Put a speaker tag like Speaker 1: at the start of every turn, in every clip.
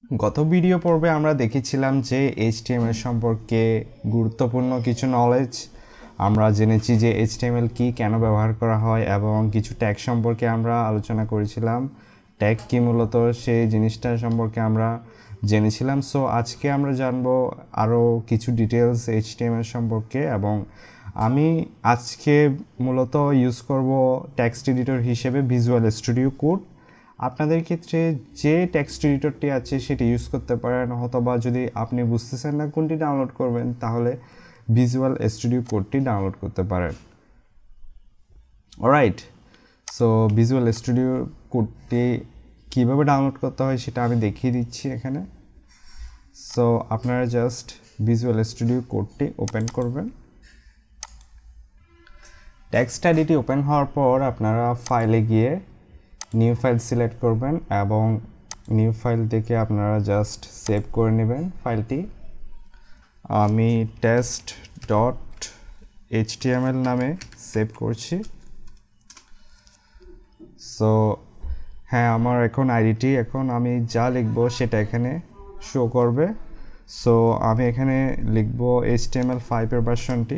Speaker 1: গত ভিডিও পর্বে আমরা দেখেছিলাম যে HTML সম্পর্কে গুরুত্বপূর্ণ কিছু নলেজ আমরা জেনেছি যে HTML কি কেন ব্যবহার করা হয় এবং কিছু ট্যাগ সম্পর্কে আমরা আলোচনা করেছিলাম ট্যাগ কি মূলত সেই জিনিসটা সম্পর্কে আমরা জেনেছিলাম সো আজকে আমরা জানবো আরও কিছু ডিটেলস HTML সম্পর্কে এবং আমি আজকে মূলত ইউজ করব টেক্সট এডিটর হিসেবে ভিজুয়াল স্টুডিও কোড আপনাদের ক্ষেত্রে যে টেক্সট এডিটরটি আছে সেটি ইউজ করতে পারেন অথবা যদি আপনি বুঝতেছেন না কোনটি ডাউনলোড করবেন তাহলে ভিজুয়াল স্টুডিও কোডটি ডাউনলোড করতে পারেন অলরাইট সো ভিজুয়াল স্টুডিও কোডটি কীভাবে ডাউনলোড করতে হয় সেটা আমি দেখিয়ে দিচ্ছি এখানে সো আপনারা জাস্ট ভিজুয়াল স্টুডিও কোডটি ওপেন করবেন টেক্সট এডিটটি ওপেন হওয়ার পর আপনারা ফাইলে গিয়ে নিউ ফাইল সিলেক্ট করবেন এবং নিউ ফাইল থেকে আপনারা জাস্ট সেভ করে নেবেন ফাইলটি আমি test.html নামে সেভ করছি সো হ্যাঁ আমার এখন আইডিটি এখন আমি যা লিখবো সেটা এখানে শো করবে সো আমি এখানে লিখবো HTML5 এর ভার্সনটি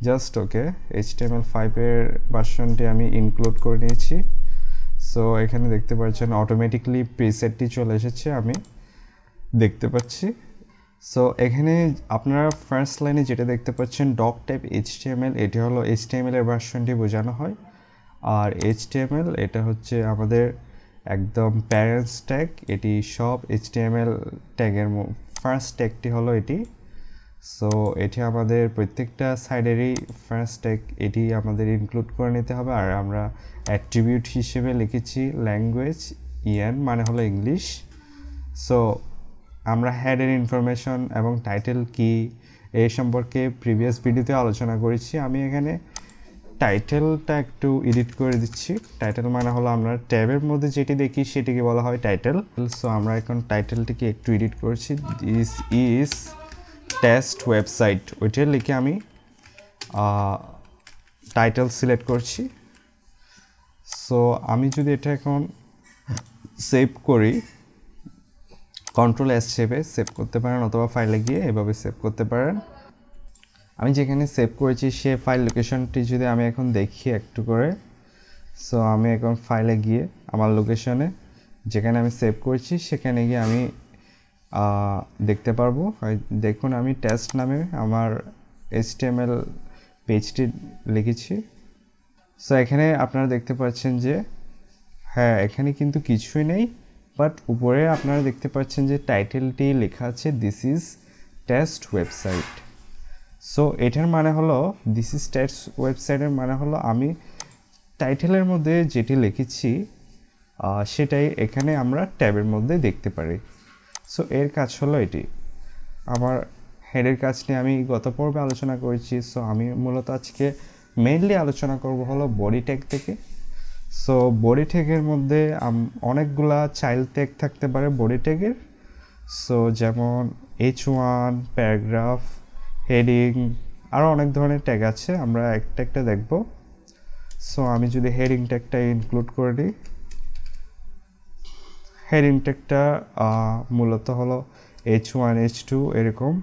Speaker 1: জাস্ট ওকে HTML5 এর ভার্সনটি আমি ইনক্লুড করে নিয়েছি সো এখানে দেখতে পাচ্ছেন অটোমেটিকলি প্রিসেটটি চলে এসেছে আমি দেখতে পাচ্ছি সো এখানে আপনারা ফার্স্ট লাইনে যেটা দেখতে পাচ্ছেন ডক টাইপ HTML এটি হলো HTML এর ভার্সনটি বোঝানো হয় আর HTML এটা হচ্ছে আমাদের একদম প্যারেন্টস ট্যাগ এটি সব HTML ট্যাগের ফার্স্ট ট্যাগটি হলো এটি সো এটি আমাদের প্রত্যেকটা সাইডেরই ফার্স্ট ট্যাগ এটি আমাদের ইনক্লুড করে নিতে হবে আর আমরা অ্যাট্রিবিউট হিসেবে লিখেছি ল্যাঙ্গুয়েজ মানে হলো ইংলিশ সো আমরা হেডের ইনফরমেশন এবং টাইটেল কি এই সম্পর্কে প্রিভিয়াস ভিডিওতে আলোচনা করেছি আমি এখানে টাইটেলটা একটু এডিট করে দিচ্ছি টাইটেল মানে হলো আমরা ট্যাবের মধ্যে যেটি দেখি সেটিকে বলা হয় টাইটেল সো আমরা এখন টাইটেলটিকে একটু এডিট করছি দিস ইজ টেস্ট ওয়েবসাইট ওইটা লিখে আমি টাইটেল সিলেক্ট করছি সো আমি যদি এটা এখন সেভ করি Ctrl+S চেপে সেভ করতে পারেন অথবা ফাইলে গিয়ে এভাবে সেভ করতে পারেন আমি যেখানে সেভ করেছি সে ফাইল লোকেশনটি যদি আমি এখন দেখি একটু করে সো আমি এখন ফাইলে গিয়ে আমার লোকেশনে যেখানে আমি সেভ করেছি সেখানে গিয়ে আমি দেখতে পারবো দেখুন আমি টেস্ট নামে আমার HTML পেজটি লিখেছি সো এখানে আপনারা দেখতে পাচ্ছেন যে হ্যাঁ এখানে কিন্তু কিছুই নেই বাট উপরে আপনারা দেখতে পাচ্ছেন যে টাইটেলটি লেখা আছে this is test website so এটার মানে হলো দিস ইজ টেস্ট ওয়েবসাইটের মানে হলো আমি টাইটেলের মধ্যে যেটি লিখেছি সেটাই এখানে আমরা ট্যাবের মধ্যে দেখতে পারি সো এর কাজ হলো এটি আমার হেডের কাজ নিয়ে আমি গত পর্বে আলোচনা করেছি সো আমি মূলত আজকে মেইনলি আলোচনা করব হলো বডি ট্যাগ থেকে সো বডি ট্যাগের মধ্যে অনেকগুলা চাইল্ড ট্যাগ থাকতে পারে বডি ট্যাগের সো যেমন H1 প্যারাগ্রাফ হেডিং আরও অনেক ধরনের ট্যাগ আছে আমরা একটা একটা দেখব সো আমি যদি হেডিং ট্যাগটা ইনক্লুড করে দিই হেডিং ট্যাগটা মূলত হলো H1 H2 এরকম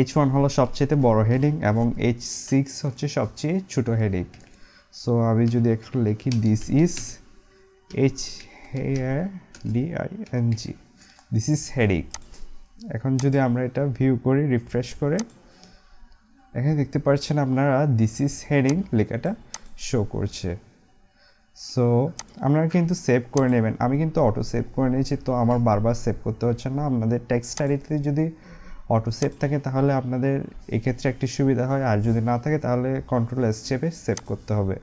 Speaker 1: H1 হলো সবচেয়ে বড় হেডিং এবং H6 হচ্ছে সবচেয়ে ছোট হেডিং সো আমি যদি একটু লিখি this is HADING this is heading এখন যদি আমরা এটা ভিউ করি রিফ্রেশ করে এখানে দেখতে পাচ্ছেন আপনারা দিস ইজ হেডিং লেখাটা শো করছে সো আপনারা কিন্তু সেভ করে নেবেন আমি কিন্তু অটো সেভ করে নিয়েছি তো আমার বারবার সেভ করতে হচ্ছে না আপনাদের টেক্সট এডিটরে যদি অটো সেভ থাকে তাহলে আপনাদের এক্ষেত্রে একটি সুবিধা হয় আর যদি না থাকে তাহলে Ctrl+S চেপে সেভ করতে হবে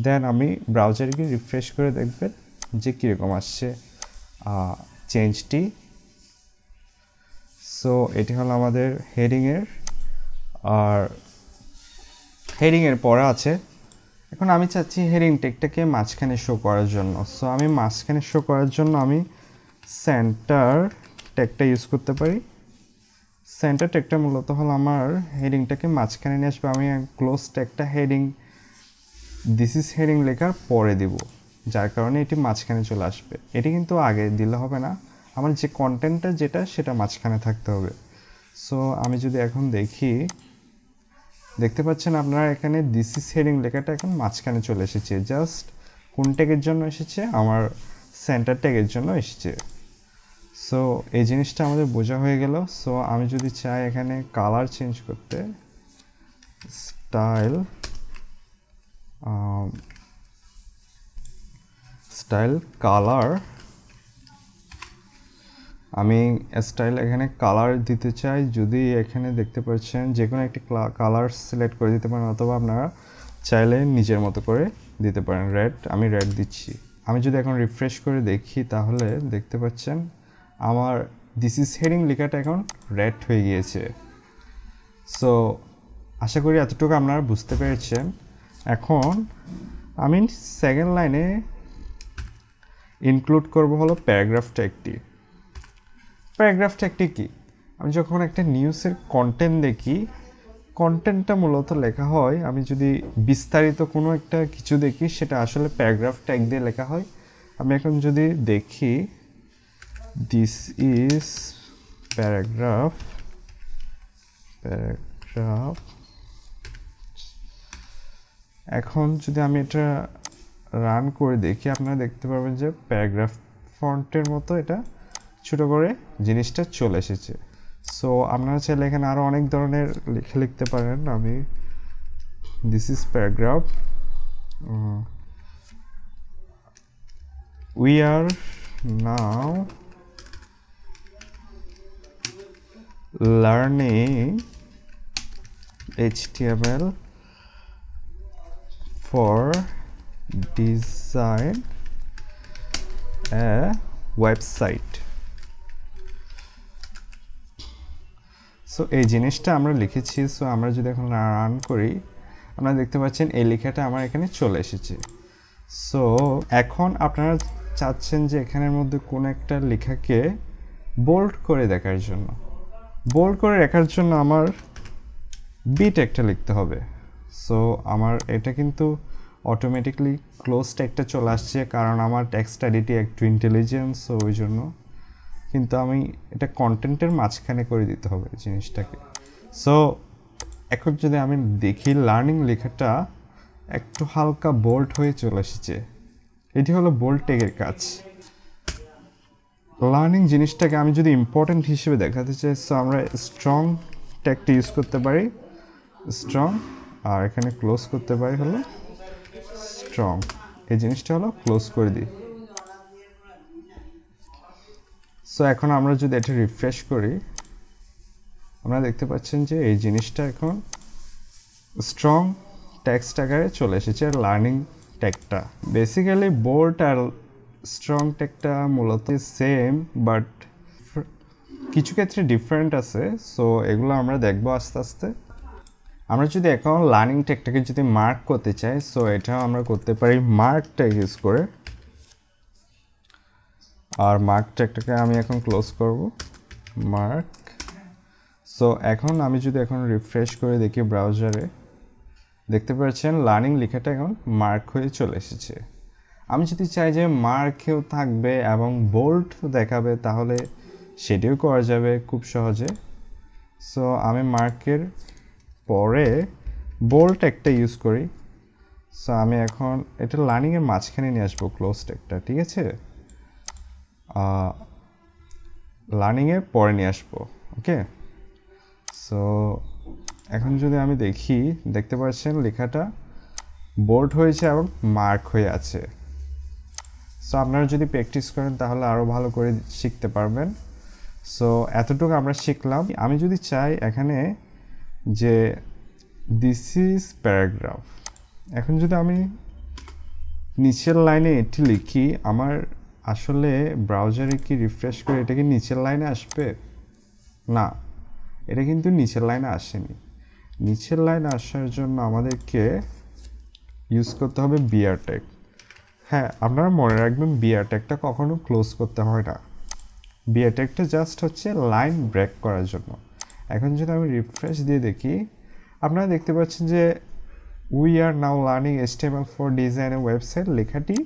Speaker 1: দেন আমি ব্রাউজারে গিয়ে রিফ্রেশ করে দেখবেন যে কীরকম আসছে চেঞ্জটি সো এটি হলো আমাদের হেডিংয়ের আর হেডিংয়ের পরে আছে এখন আমি চাচ্ছি হেডিং ট্যাগটাকে মাঝখানে শো করার জন্য সো আমি মাঝখানে শো করার জন্য আমি সেন্টার ট্যাগটা ইউজ করতে পারি সেন্টার ট্যাগটা মূলত হলো আমার হেডিংটাকে মাঝখানে নিয়ে আসবে আমি ক্লোজ ট্যাগটা হেডিং দিস ইজ হেডিং লেখার পরে দিব যার কারণে এটি মাঝখানে চলে আসবে। এটি কিন্তু আগে দিলে হবে না, আমার যে কন্টেন্টটা যেটা সেটা মাঝখানে থাকতে হবে। সো আমি যদি এখন দেখি, দেখতে পাচ্ছেন আপনারা এখানে দিস ইজ হেডিং লেখাটা এখন মাঝখানে চলে এসেছে। জাস্ট কোন ট্যাগের জন্য এসেছে? আমার সেন্টার ট্যাগের জন্য এসেছে। সো এই জিনিসটা আমাদের বোঝা হয়ে গেল। সো আমি যদি চাই এখানে কালার চেঞ্জ করতে, স্টাইল কালার, আমি স্টাইল এখানে কালার দিতে চাই। যদি এখানে দেখতে পাচ্ছেন যে কোনো একটি কালার সিলেক্ট করে দিতে পারেন, অথবা আপনারা চাইলে নিজের মতো করে দিতে পারেন। রেড, আমি রেড দিচ্ছি। আমি যদি এখন রিফ্রেশ করে দেখি তাহলে দেখতে পাচ্ছেন আমার দিস ইজ হেডিং লেখাটা এখন রেড হয়ে গিয়েছে। সো আশা করি এতটুকু আপনারা বুঝতে পেরেছেন। এখন আমি সেকেন্ড লাইনে ইনক্লুড করব হলো প্যারাগ্রাফ ট্যাগটি। প্যারাগ্রাফ ট্যাগটি কি? আমি যখন একটা নিউজের কন্টেন্ট দেখি, কন্টেন্টটা মূলত লেখা হয়, আমি যদি বিস্তারিত কোনো একটা কিছু দেখি সেটা আসলে প্যারাগ্রাফ ট্যাগ দিয়ে লেখা হয়। আমি এখন যদি দেখি দিস ইজ প্যারাগ্রাফ, এখন যদি আমি এটা রান করে দেখি, আপনারা দেখতে পাবেন যে প্যারাগ্রাফ ফন্টের মতো এটা ছোটো করে জিনিসটা চলে এসেছে। সো আপনারা চাইলে এখানে আরও অনেক ধরনের লেখা লিখতে পারেন। আমি this is paragraph, we are now learning HTML for design a website. So এই জিনিসটা আমরা লিখেছি। সো আমরা যদি এখন রান করি, আপনারা দেখতে পাচ্ছেন এই লেখাটা আমার এখানে চলে এসেছে। সো এখন আপনারা চাচ্ছেন যে এখানের মধ্যে কোন একটা লেখাকে বোল্ড করে দেখার জন্য, বোল্ড করে রাখার জন্য আমার বিট একটা লিখতে হবে। সো আমার এটা কিন্তু অটোমেটিকলি ক্লোজ ট্যাগটা চলে আসছে, কারণ আমার টেক্সট স্টাডিটি একটু ইন্টেলিজেন্স, সো ওই জন্য। কিন্তু আমি এটা কন্টেন্টের মাঝখানে করে দিতে হবে জিনিসটাকে। সো এখন যদি আমি দেখি লার্নিং লেখাটা একটু হালকা বোল্ড হয়ে চলে এসেছে, এটি হলো বোল্ড ট্যাগের কাজ। লার্নিং জিনিসটাকে আমি যদি ইম্পর্টেন্ট হিসেবে দেখাতে চাই, সো আমরা স্ট্রং ট্যাগটা ইউজ করতে পারি, স্ট্রং, আর এখানে ক্লোজ করতে পারি হলো স্ট্রং। এই জিনিসটা হলো ক্লোজ করে দিই। সো এখন আমরা যদি এটা রিফ্রেশ করি, আমরা দেখতে পাচ্ছেন যে এই জিনিসটা এখন স্ট্রং টেক্সট আকারে চলে এসেছে লার্নিং ট্যাগটা। বেসিক্যালি বোল্ড আর স্ট্রং ট্যাগটা মূলত সেম, বাট কিছু ক্ষেত্রে ডিফারেন্ট আছে। সো এগুলো আমরা দেখবো আস্তে আস্তে। আমরা যদি এখন লার্নিং ট্যাগটাকে যদি মার্ক করতে চাই, সো এটাও আমরা করতে পারি মার্ক ট্যাগ ইউজ করে। আর মার্ক ট্যাগটাকে আমি এখন ক্লোজ করব, মার্ক। সো এখন আমি যদি এখন রিফ্রেশ করে দেখি ব্রাউজারে, দেখতে পাচ্ছেন লার্নিং লেখাটা এখন মার্ক হয়ে চলে এসেছে। আমি যদি চাই যে মার্কেও থাকবে এবং বোল্ড দেখাবে, তাহলে সেটিও করা যাবে খুব সহজে। সো আমি মার্কের পরে বোল্ড একটা ইউজ করি। সো আমি এখন এটা লার্নিংয়ের মাঝখানে নিয়ে আসবো ক্লোজ ট্যাগটা, ঠিক আছে? লার্নিংয়ের পরে নিয়ে আসবো, ওকে? সো এখন যদি আমি দেখি, দেখতে পাচ্ছেন লেখাটা বোল্ড হয়েছে এবং মার্ক হয়ে আছে। সো আপনারা যদি প্র্যাকটিস করেন তাহলে আরও ভালো করে শিখতে পারবেন। সো এতটুকু আমরা শিখলাম। আমি যদি চাই এখানে যে দিস ইজ প্যারাগ্রাফ, এখন যদি আমি নিচের লাইনে এটি লিখি, আমার আসলে ব্রাউজারে কি রিফ্রেশ করে এটা কি নিচের লাইনে আসবে? না, এটা কিন্তু নিচের লাইনে আসেনি। নিচের লাইনে আসার জন্য আমাদেরকে ইউজ করতে হবে বিআর ট্যাগ। হ্যাঁ, আপনারা মনে রাখবেন বিআর ট্যাগটা কখনো ক্লোজ করতে হয় না। বিআর ট্যাগটা জাস্ট হচ্ছে লাইন ব্রেক করার জন্য। এখন যদি আমি রিফ্রেশ দিয়ে দেখি, আপনারা দেখতে পাচ্ছেন যে we are now learning HTML for design A website লেখাটি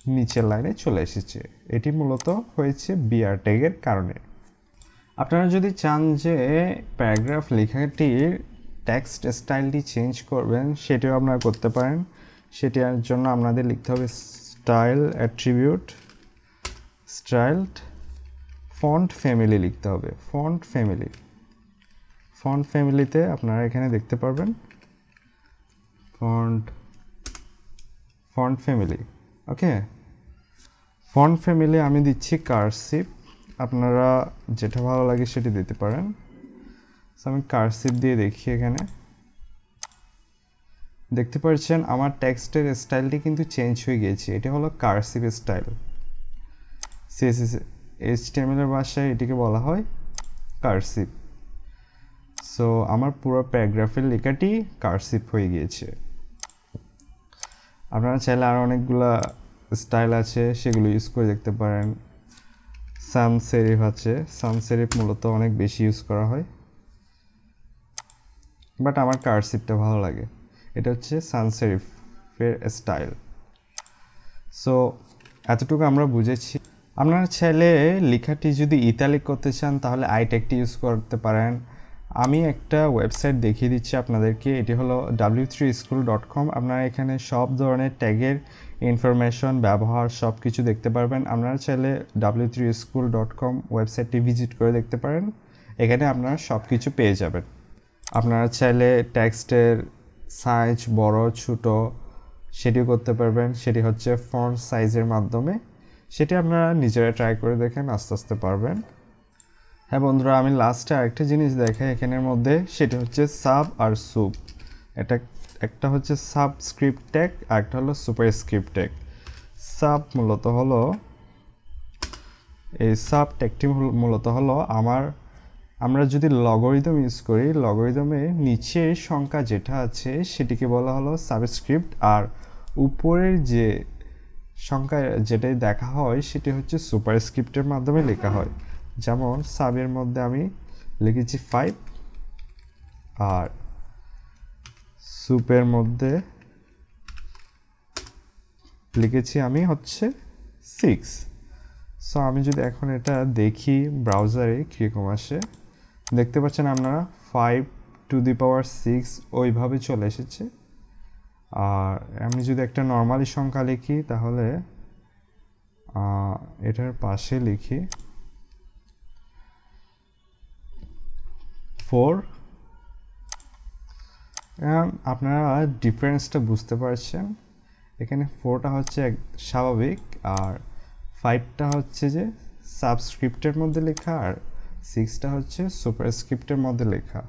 Speaker 1: নিচের লাইনে চলে এসেছে। এটি মূলত হয়েছে বিআর ট্যাগের কারণে। আপনারা যদি চান যে প্যারাগ্রাফ লেখাটির টেক্সট স্টাইলটি চেঞ্জ করবেন, সেটিও আপনারা করতে পারেন। সেটার জন্য আপনাদের লিখতে হবে style attribute, styled, font family লিখতে হবে। ফন্ট ফ্যামিলিতে আপনারা এখানে দেখতে পারবেন ফন্ট ফ্যামিলি। ওকে, ফন্ট ফ্যামিলি আমি দিচ্ছি কার্সিভ, আপনারা যেটা ভালো লাগে সেটি দিতে পারেন। সো আমি কার্সিভ দিয়ে দেখি। এখানে দেখতে পাচ্ছেন আমার টেক্সটের স্টাইলটি কিন্তু চেঞ্জ হয়ে গিয়েছে। এটা হলো কার্সিভ স্টাইল। সিএসএস এইচটিএমএল এর ভাষায় এটিকে বলা হয় কার্সিভ। সো আমার পুরো প্যারাগ্রাফের লেখাটি কার্সিভ হয়ে গিয়েছে। আপনারা চাইলে আরও অনেকগুলা স্টাইল আছে, সেগুলো ইউজ করে দেখতে পারেন। সান সেরিফ আছে, সান সেরিফ মূলত অনেক বেশি ইউজ করা হয়, বাট আমার কার্সিভটা ভালো লাগে। এটা হচ্ছে সান সেরিফের স্টাইল। সো এতটুকু আমরা বুঝেছি। আপনারা চাইলে লেখাটি যদি ইতালিক করতে চান তাহলে আই ট্যাগটি ইউজ করতে পারেন। আমি একটা ওয়েবসাইট দেখিয়ে দিচ্ছি আপনাদেরকে, এটি হলো w3school.com। আপনারা এখানে সব ধরনের ট্যাগের ইনফরমেশন, ব্যবহার সব কিছু দেখতে পারবেন। আপনারা চাইলে w3school.com ওয়েবসাইটটি ভিজিট করে দেখতে পারেন। এখানে আপনারা সব কিছু পেয়ে যাবেন। আপনারা চাইলে টেক্সটের সাইজ বড় ছোট সেটিও করতে পারবেন। সেটি হচ্ছে ফন্ট সাইজের মাধ্যমে। সেটি আপনারা নিজেরা ট্রাই করে দেখেন, আস্তে আস্তে পারবেন। হ্যাঁ বন্ধুরা, আমি লাস্টে আরেকটা জিনিস দেখাই এখানের মধ্যে, সেটা হচ্ছে সাব আর সুপ। একটা হচ্ছে সাবস্ক্রিপ্ট ট্যাগ, আরেকটা হলো সুপারস্ক্রিপ্ট ট্যাগ। সাব মূলত হলো, এই সাব ট্যাগটি মূলত হলো আমরা যদি লগারিদম ইউজ করি, লগারিদমের নিচের সংখ্যা যেটা আছে সেটিকে বলা হলো সাবস্ক্রিপ্ট, আর উপরের যে সংখ্যা যেটাই দেখা হয় সেটি হচ্ছে সুপারস্ক্রিপ্টের মাধ্যমে লেখা হয়। যেমন সাবের মধ্যে আমি লিখেছি 5, আর সুপের মধ্যে লিখেছি আমি হচ্ছে 6। সো আমি যদি এখন এটা দেখি ব্রাউজারে কীরকম আসে, দেখতে পাচ্ছেন আপনারা 5⁶ ওইভাবে চলে এসেছে। আর আমি যদি একটা নর্মালি সংখ্যা লিখি তাহলে এটার পাশে লিখি 4। আপনারা ডিফারেন্সটা বুঝতে পারছেন। এখানে 4টা হচ্ছে স্বাভাবিক, আর 5টা হচ্ছে যে সাবস্ক্রিপ্টের মধ্যে লেখা, আর 6টা হচ্ছে সুপারস্ক্রিপ্টের মধ্যে লেখা।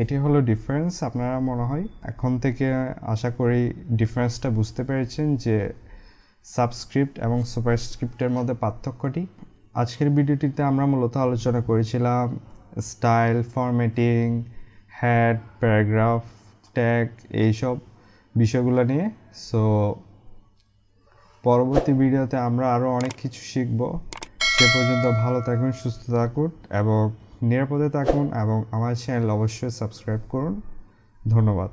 Speaker 1: এটি হলো ডিফারেন্স। আপনারা মনে হয় এখন থেকে আশা করি ডিফারেন্সটা বুঝতে পেরেছেন যে সাবস্ক্রিপ্ট এবং সুপারস্ক্রিপ্টের মধ্যে পার্থক্যটি। আজকের ভিডিওটিতে আমরা মূলত আলোচনা করেছিলাম style, formatting, head, paragraph, tag, এইসব বিষয়গুলো নিয়ে। সো পরবর্তী ভিডিওতে আমরা আরও অনেক কিছু শিখব। সে পর্যন্ত ভালো থাকুন, সুস্থ থাকুন এবং নিরাপদে থাকুন, এবং আমার চ্যানেল অবশ্যই সাবস্ক্রাইব করুন। ধন্যবাদ।